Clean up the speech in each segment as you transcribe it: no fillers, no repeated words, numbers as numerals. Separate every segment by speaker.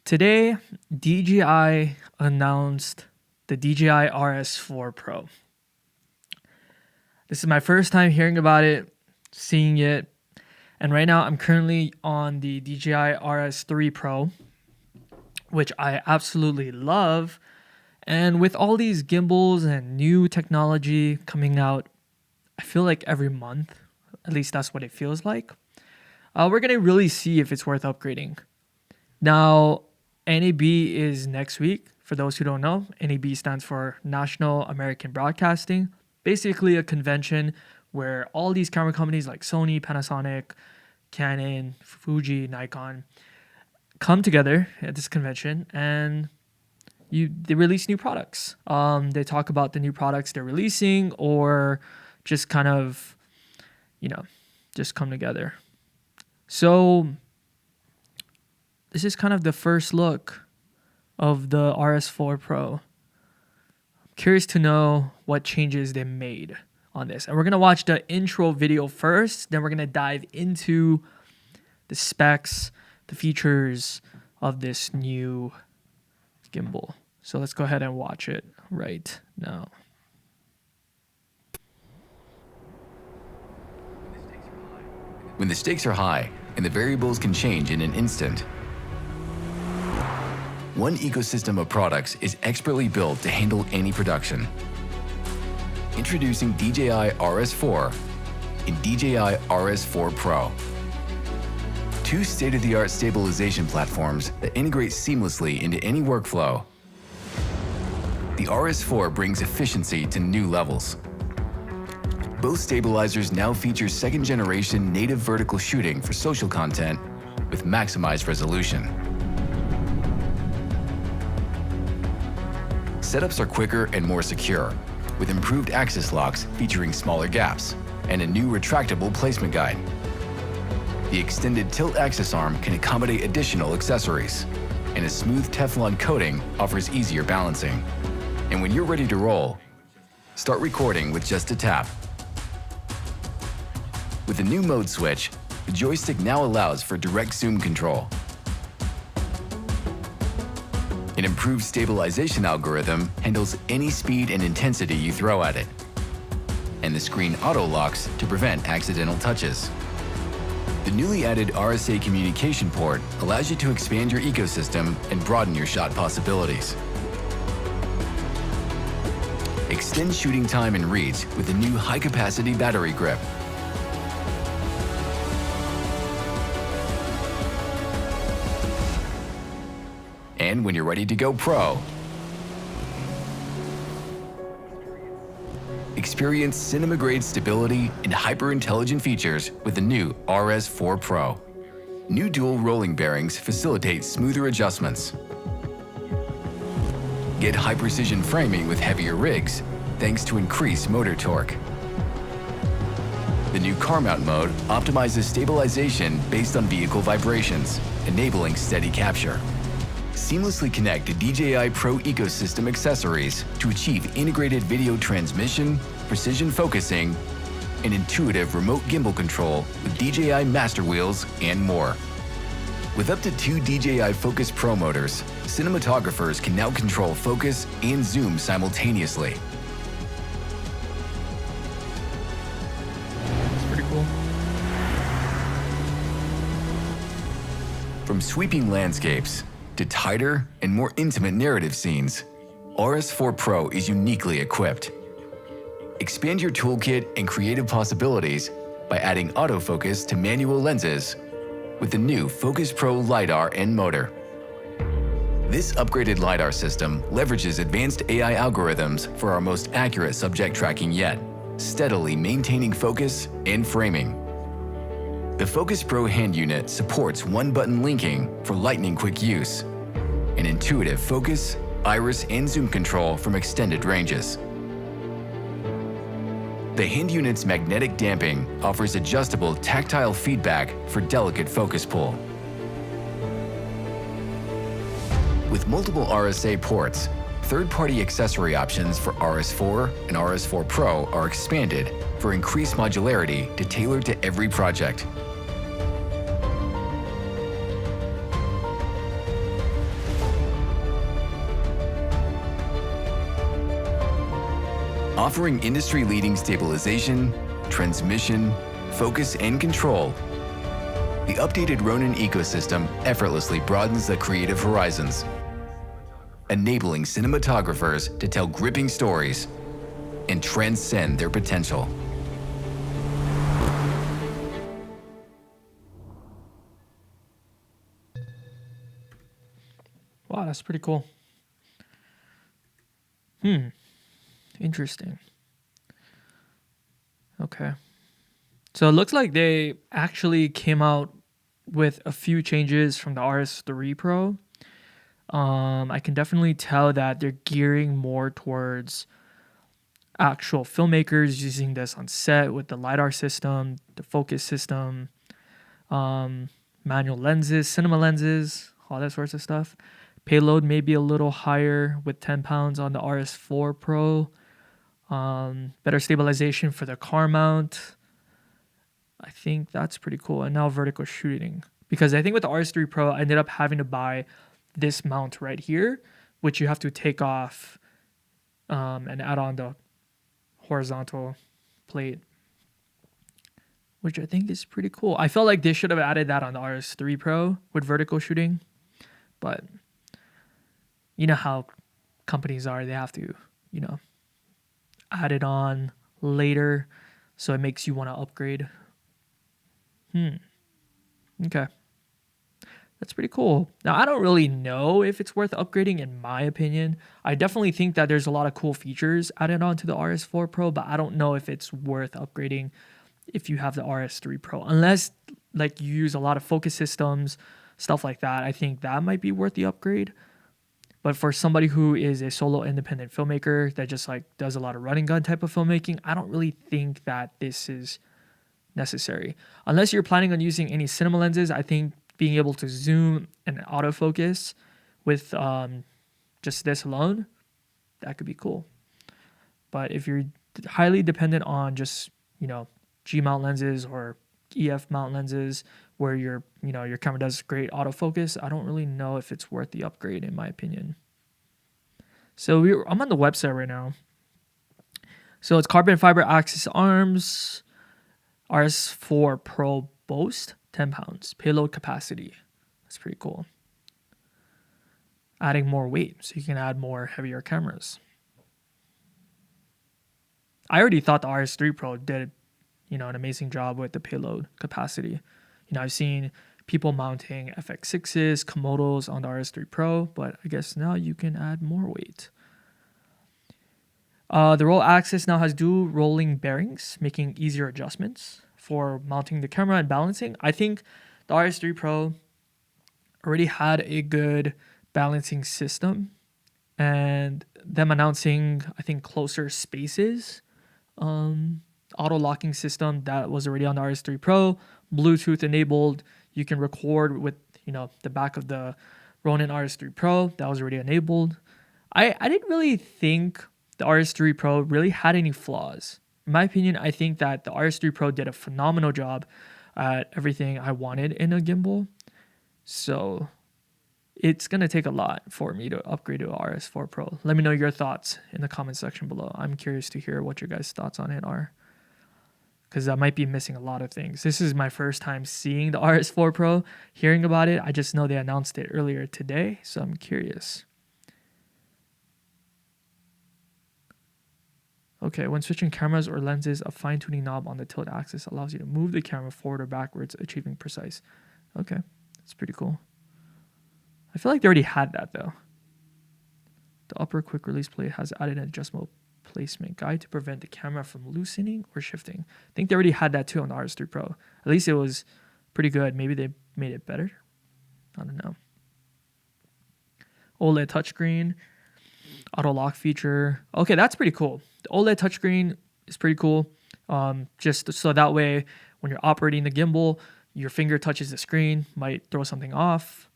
Speaker 1: Today, DJI announced the DJI RS4 Pro. This is my first time hearing about it, seeing it, and right now I'm currently on the DJI RS3 Pro, which I absolutely love. And with all these gimbals and new technology coming out, I feel like every month, at least that's what it feels like, we're going to really see if it's worth upgrading. Now, NAB is next week. For those who don't know, NAB stands for National American Broadcasting, basically a convention where all these camera companies like Sony, Panasonic, Canon, Fuji, Nikon come together at this convention and they release new products. They talk about the new products they're releasing or just kind of, just come together. So this is kind of the first look of the RS4 Pro. I'm curious to know what changes they made on this. And we're going to watch the intro video first, then we're going to dive into the specs, the features of this new gimbal. So let's go ahead and watch it right now.
Speaker 2: When the stakes are high and the variables can change in an instant, one ecosystem of products is expertly built to handle any production. Introducing DJI RS4 and DJI RS4 Pro. Two state-of-the-art stabilization platforms that integrate seamlessly into any workflow. The RS4 brings efficiency to new levels. Both stabilizers now feature second-generation native vertical shooting for social content with maximized resolution. Setups are quicker and more secure, with improved axis locks featuring smaller gaps and a new retractable placement guide. The extended tilt axis arm can accommodate additional accessories, and a smooth Teflon coating offers easier balancing. And when you're ready to roll, start recording with just a tap. With the new mode switch, the joystick now allows for direct zoom control. An improved stabilization algorithm handles any speed and intensity you throw at it. And the screen auto-locks to prevent accidental touches. The newly added RSA communication port allows you to expand your ecosystem and broaden your shot possibilities. Extend shooting time and reach with the new high-capacity battery grip. And when you're ready to go pro, experience cinema-grade stability and hyper-intelligent features with the new RS4 Pro. New dual rolling bearings facilitate smoother adjustments. Get high-precision framing with heavier rigs thanks to increased motor torque. The new car mount mode optimizes stabilization based on vehicle vibrations, enabling steady capture. Seamlessly connect to DJI Pro ecosystem accessories to achieve integrated video transmission, precision focusing, and intuitive remote gimbal control with DJI Master Wheels and more. With up to 2 DJI Focus Pro motors, cinematographers can now control focus and zoom simultaneously.
Speaker 1: That's pretty cool.
Speaker 2: From sweeping landscapes to tighter and more intimate narrative scenes, RS4 Pro is uniquely equipped. Expand your toolkit and creative possibilities by adding autofocus to manual lenses with the new Focus Pro LiDAR and motor. This upgraded LiDAR system leverages advanced AI algorithms for our most accurate subject tracking yet, steadily maintaining focus and framing. The Focus Pro hand unit supports one-button linking for lightning-quick use, and intuitive focus, iris, and zoom control from extended ranges. The hand unit's magnetic damping offers adjustable tactile feedback for delicate focus pull. With multiple RSA ports, third-party accessory options for RS4 and RS4 Pro are expanded for increased modularity to tailor to every project. Offering industry-leading stabilization, transmission, focus, and control, the updated Ronin ecosystem effortlessly broadens the creative horizons, enabling cinematographers to tell gripping stories and transcend their potential.
Speaker 1: Wow, that's pretty cool. Interesting. Okay. So it looks like they actually came out with a few changes from the RS3 Pro. I can definitely tell that they're gearing more towards actual filmmakers using this on set with the LiDAR system, the focus system, manual lenses, cinema lenses, all that sorts of stuff. Payload may be a little higher with 10 pounds on the RS4 Pro. Better stabilization for the car mount. I think that's pretty cool. And now vertical shooting. Because I think with the RS3 Pro, I ended up having to buy this mount right here, which you have to take off and add on the horizontal plate, which I think is pretty cool. I felt like they should have added that on the RS3 Pro with vertical shooting, but you know how companies are. They have to, add it on later, so it makes you want to upgrade. Okay. That's pretty cool. Now, I don't really know if it's worth upgrading, in my opinion. I definitely think that there's a lot of cool features added onto the RS4 Pro, but I don't know if it's worth upgrading if you have the RS3 Pro. Unless like you use a lot of focus systems, stuff like that, I think that might be worth the upgrade. But for somebody who is a solo independent filmmaker that just like does a lot of run and gun type of filmmaking, I don't really think that this is necessary. Unless you're planning on using any cinema lenses, I think being able to zoom and autofocus with just this alone, that could be cool. But if you're highly dependent on just, G mount lenses or EF mount lenses where your camera does great autofocus, I don't really know if it's worth the upgrade, in my opinion. So I'm on the website right now. So it's carbon fiber axis arms, RS4 Pro boast, 10 pounds, payload capacity. That's pretty cool. Adding more weight, so you can add more heavier cameras. I already thought the RS3 Pro did, an amazing job with the payload capacity. I've seen people mounting FX6s, Komodos on the RS3 Pro, but I guess now you can add more weight. The roll axis now has dual rolling bearings, making easier adjustments for mounting the camera and balancing. I think the RS3 Pro already had a good balancing system, and them announcing, I think, closer spaces, auto locking system that was already on the RS3 Pro, Bluetooth enabled. You can record with, the back of the Ronin RS3 Pro. That was already enabled. I didn't really think the RS3 Pro really had any flaws. In my opinion, I think that the RS3 Pro did a phenomenal job at everything I wanted in a gimbal. So it's going to take a lot for me to upgrade to RS4 Pro. Let me know your thoughts in the comment section below. I'm curious to hear what your guys' thoughts on it are, because I might be missing a lot of things. This is my first time seeing the RS4 Pro, hearing about it. I just know they announced it earlier today, so I'm curious. Okay, when switching cameras or lenses, a fine-tuning knob on the tilt axis allows you to move the camera forward or backwards, achieving precise. Okay, that's pretty cool. I feel like they already had that, though. The upper quick-release plate has added an adjustable placement guide to prevent the camera from loosening or shifting. I think they already had that, too, on the RS3 Pro. At least it was pretty good. Maybe they made it better. I don't know. OLED touchscreen. Auto lock feature. Okay, that's pretty cool. The OLED touchscreen is pretty cool. Just so that way, when you're operating the gimbal, your finger touches the screen, might throw something off.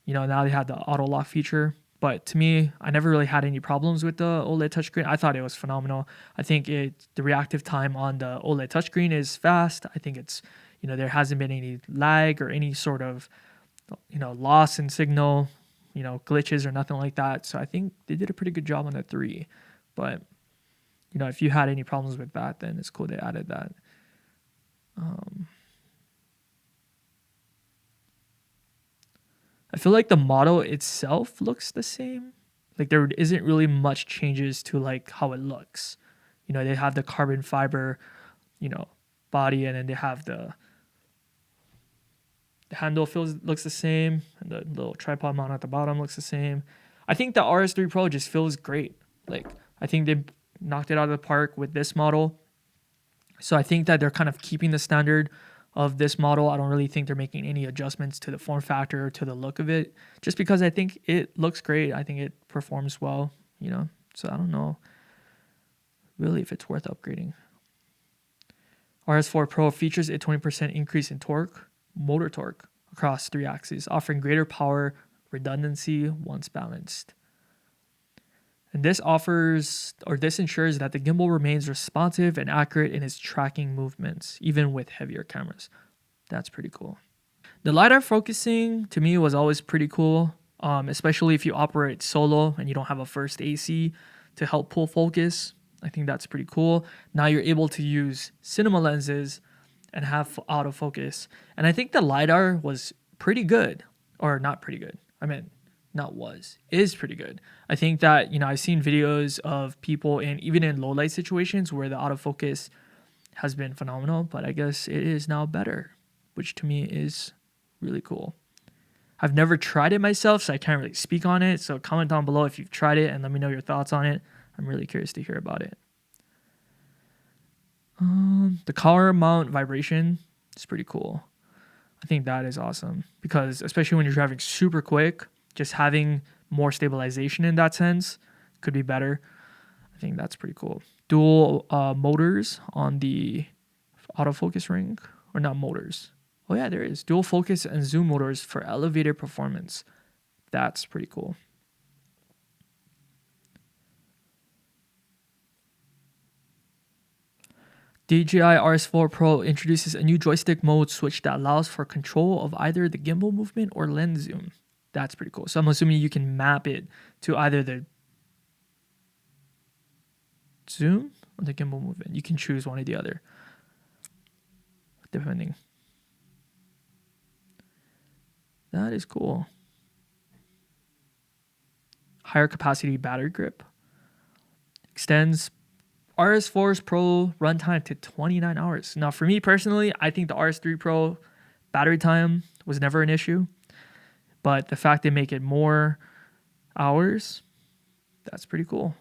Speaker 1: Now they have the auto lock feature. But to me, I never really had any problems with the OLED touchscreen. I thought it was phenomenal. I think the reactive time on the OLED touchscreen is fast. I think it's, there hasn't been any lag or any sort of, loss in signal, glitches or nothing like that. So I think they did a pretty good job on the 3. But, you know, if you had any problems with that, then it's cool they added that. I feel like the model itself looks the same. Like there isn't really much changes to like how it looks. You know, they have the carbon fiber, you know, body, and then they have the handle looks the same, and the little tripod mount at the bottom looks the same. I think the RS3 Pro just feels great. Like I think they knocked it out of the park with this model. So I think that they're kind of keeping the standard of this model. I don't really think they're making any adjustments to the form factor or to the look of it, just because I think it looks great. I think it performs well, you know. So I don't know really if it's worth upgrading. RS4 Pro features a 20% increase in motor torque across 3 axes, offering greater power redundancy once balanced. And this ensures that the gimbal remains responsive and accurate in its tracking movements, even with heavier cameras. That's pretty cool. The LiDAR focusing to me was always pretty cool, especially if you operate solo and you don't have a first AC to help pull focus. I think that's pretty cool. Now you're able to use cinema lenses and have autofocus. And I think the LiDAR was pretty good, or not pretty good. Is pretty good. I think that, you know, I've seen videos of people even in low light situations where the autofocus has been phenomenal, but I guess it is now better, which to me is really cool. I've never tried it myself, so I can't really speak on it. So comment down below if you've tried it and let me know your thoughts on it. I'm really curious to hear about it. The collar mount vibration is pretty cool. I think that is awesome because especially when you're driving super quick, just having more stabilization in that sense could be better. I think that's pretty cool. Dual motors on the autofocus ring, or not motors. Oh yeah, there is. Dual focus and zoom motors for elevated performance. That's pretty cool. DJI RS4 Pro introduces a new joystick mode switch that allows for control of either the gimbal movement or lens zoom. That's pretty cool. So I'm assuming you can map it to either the zoom or the gimbal movement. You can choose one or the other, depending. That is cool. Higher capacity battery grip. Extends RS4's Pro runtime to 29 hours. Now, for me personally, I think the RS3 Pro battery time was never an issue. But the fact they make it more hours, that's pretty cool.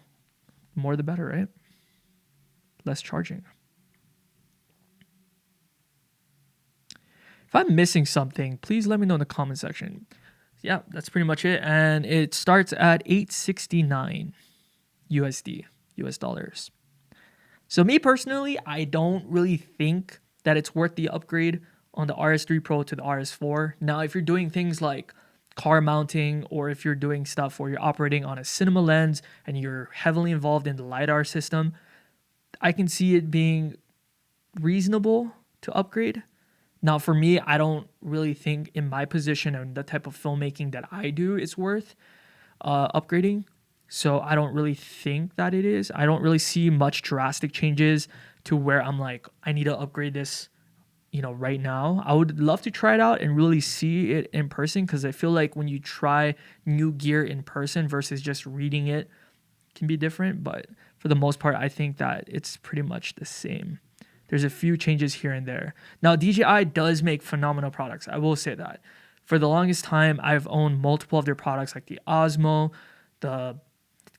Speaker 1: More the better, right? Less charging. If I'm missing something, please let me know in the comment section. Yeah, that's pretty much it. And it starts at $869 US dollars. So me personally, I don't really think that it's worth the upgrade on the RS3 Pro to the RS4. Now, if you're doing things like car mounting, or if you're doing stuff where you're operating on a cinema lens and you're heavily involved in the LiDAR system, I can see it being reasonable to upgrade. Now, for me, I don't really think in my position and the type of filmmaking that I do is worth upgrading. So I don't really think that it is. I don't really see much drastic changes to where I'm like, I need to upgrade this, you know, right now. I would love to try it out and really see it in person, because I feel like when you try new gear in person versus just reading it can be different. But for the most part, I think that it's pretty much the same. There's a few changes here and there. Now, DJI does make phenomenal products. I will say that. For the longest time, I've owned multiple of their products, like the Osmo, the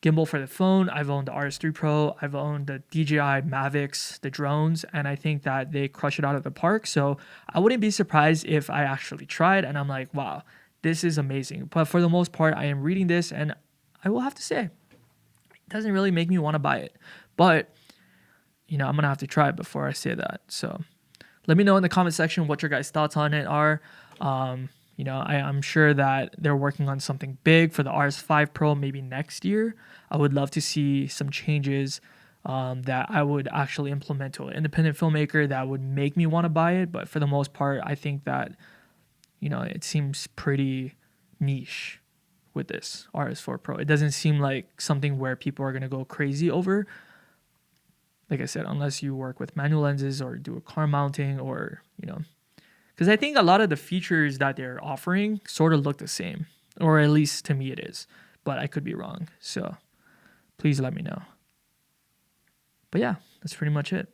Speaker 1: gimbal for the phone. I've owned the RS3 Pro. I've owned the DJI Mavics, the drones, and I think that they crush it out of the park. So I wouldn't be surprised if I actually tried and I'm like, wow, this is amazing. But for the most part, I am reading this and I will have to say, it doesn't really make me want to buy it. But, you know, I'm going to have to try it before I say that. So let me know in the comment section what your guys' thoughts on it are. You know, I'm sure that they're working on something big for the RS5 Pro maybe next year. I would love to see some changes that I would actually implement to an independent filmmaker that would make me want to buy it. But for the most part, I think that, you know, it seems pretty niche with this RS4 Pro. It doesn't seem like something where people are going to go crazy over. Like I said, unless you work with manual lenses or do a car mounting or, because I think a lot of the features that they're offering sort of look the same, or at least to me it is, but I could be wrong. So please let me know. But yeah, that's pretty much it.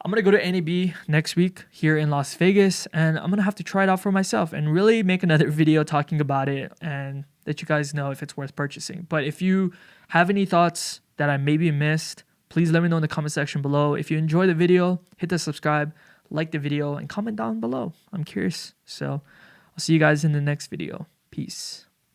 Speaker 1: I'm going to go to NAB next week here in Las Vegas, and I'm going to have to try it out for myself and really make another video talking about it and let you guys know if it's worth purchasing. But if you have any thoughts that I maybe missed, please let me know in the comment section below. If you enjoy the video, hit the subscribe, like the video, and comment down below. I'm curious. So I'll see you guys in the next video. Peace.